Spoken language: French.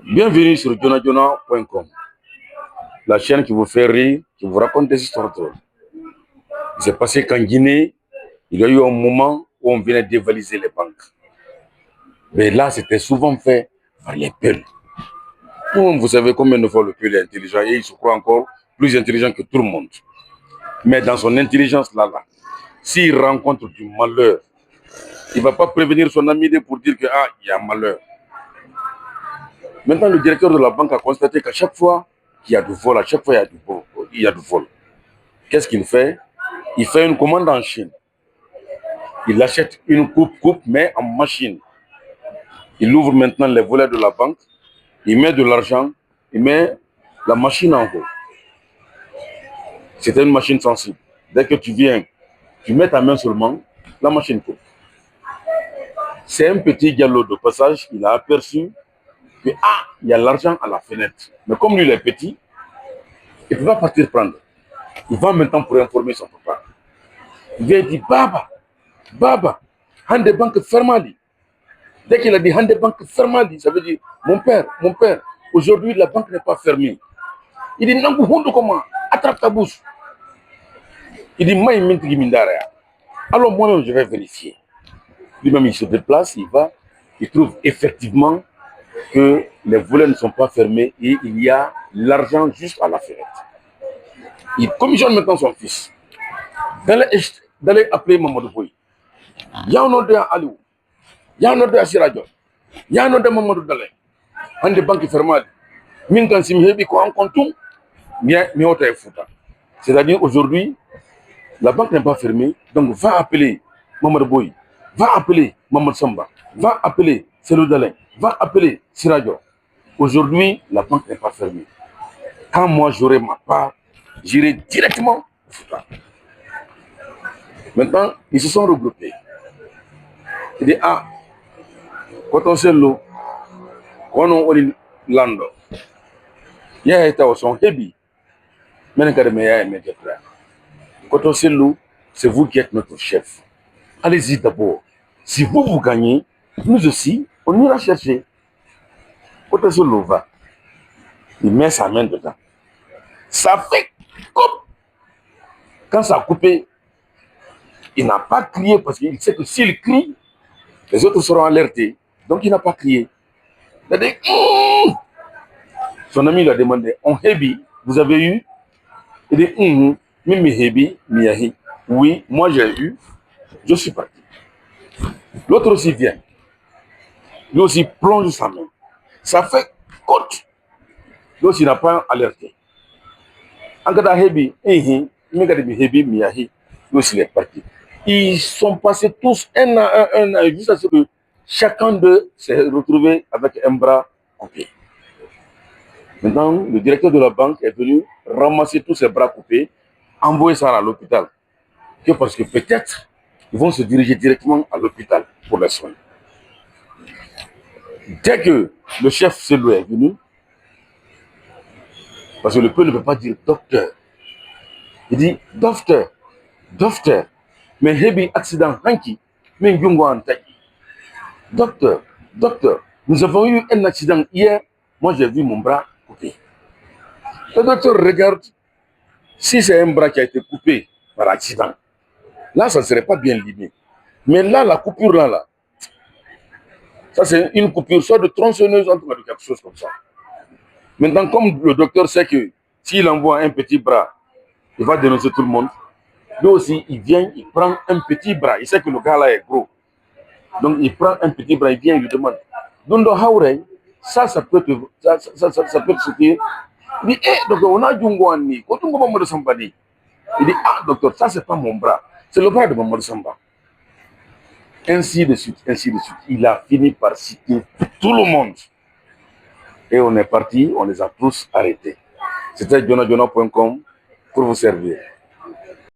Bienvenue sur jonajona.com, la chaîne qui vous fait rire, qui vous raconte des histoires drôles. Il s'est passé qu'en Guinée, il y a eu un moment où on venait dévaliser les banques. Mais là, c'était souvent fait par les peuls. Vous savez combien de fois le peul est intelligent et il se croit encore plus intelligent que tout le monde. Mais dans son intelligence là, s'il rencontre du malheur, il ne va pas prévenir son ami pour dire que il y a malheur. Maintenant, le directeur de la banque a constaté qu'à chaque fois qu'il y a du vol, à chaque fois il y a du vol. Qu'est-ce qu'il fait? Il fait une commande en Chine. Il achète une coupe, mais en machine. Il ouvre maintenant les volets de la banque, il met de l'argent, il met la machine en haut. C'était une machine sensible. Dès que tu viens, tu mets ta main seulement, la machine coupe. C'est un petit galop de passage, il a aperçu que il y a l'argent à la fenêtre. Mais comme lui il est petit, il ne peut pas partir prendre. Il va maintenant pour informer son papa. Il vient et dit, Baba, Hande Banque Fermali. Dès qu'il a dit Hande Banque Fermali, ça veut dire, mon père, aujourd'hui la banque n'est pas fermée. Il dit, non, comment? Attrape ta bouche. Il dit, alors moi-même je vais vérifier. Lui-même il se déplace, il va, il trouve effectivement que les volets ne sont pas fermés et il y a l'argent juste à la fenêtre. Il commissionne maintenant son fils d'aller appeler Mamadou Boy. Il y a un ordre à Aliou, il y a un ordre à Sirajo, il y a un ordre à Mamadou Dalé. Un des banques fermées. C'est-à-dire aujourd'hui, la banque n'est pas fermée, donc va appeler Mamadou Boy, va appeler Mamadou Samba, va appeler Selou Dalé, va appeler Sirajo. Aujourd'hui, la banque n'est pas fermée. Quand moi j'aurai ma part, j'irai directement au Fouta. Maintenant, ils se sont regroupés. Il dit, quand on sait l'eau, quand on est lando, il y a été au son hebi. Quand on sait l'eau, c'est vous qui êtes notre chef. Allez-y d'abord. Si vous gagnez, nous aussi, on ira chercher. Quand on sait l'eau va, il met sa main dedans. Ça fait coupe. Quand ça a coupé, il n'a pas crié parce qu'il sait que s'il crie, les autres seront alertés. Donc il n'a pas crié. Il a dit, son ami lui a demandé, on hebi, vous avez eu? Il dit, Mimi hebi, miyahi. Oui, moi j'ai eu, je suis parti. L'autre aussi vient. Lui aussi plonge sa main. Ça fait côte. Lui aussi n'a pas alerté. Angada hebi, hebi, miyahi. Lui aussi est parti. Ils sont passés tous un à un, jusqu'à ce que chacun d'eux s'est retrouvé avec un bras coupé. Maintenant, le directeur de la banque est venu ramasser tous ses bras coupés, envoyer ça à l'hôpital. Parce que peut-être, ils vont se diriger directement à l'hôpital pour les soins. Dès que le chef Selou est venu, parce que le peuple ne peut pas dire docteur, il dit docteur, mais hebi accident hanki, mais docteur, nous avons eu un accident hier, moi j'ai vu mon bras coupé. Le docteur regarde, si c'est un bras qui a été coupé par accident, là ça ne serait pas bien limé. Mais là, la coupure là, ça c'est une coupure soit de tronçonneuse, en tout cas de quelque chose comme ça. Maintenant, comme le docteur sait que s'il envoie un petit bras, il va dénoncer tout le monde. Lui aussi, il vient, il prend un petit bras. Il sait que le gars là est gros. Donc, il prend un petit bras, il vient, il lui demande. Ça peut te soutenir. Il dit, docteur, on a Djungouani. Il dit, docteur, ça c'est pas mon bras. C'est le bras de Mamadou Samba. Ainsi de suite, ainsi de suite. Il a fini par citer tout le monde. Et on est parti, on les a tous arrêtés. C'était jonajona.com pour vous servir.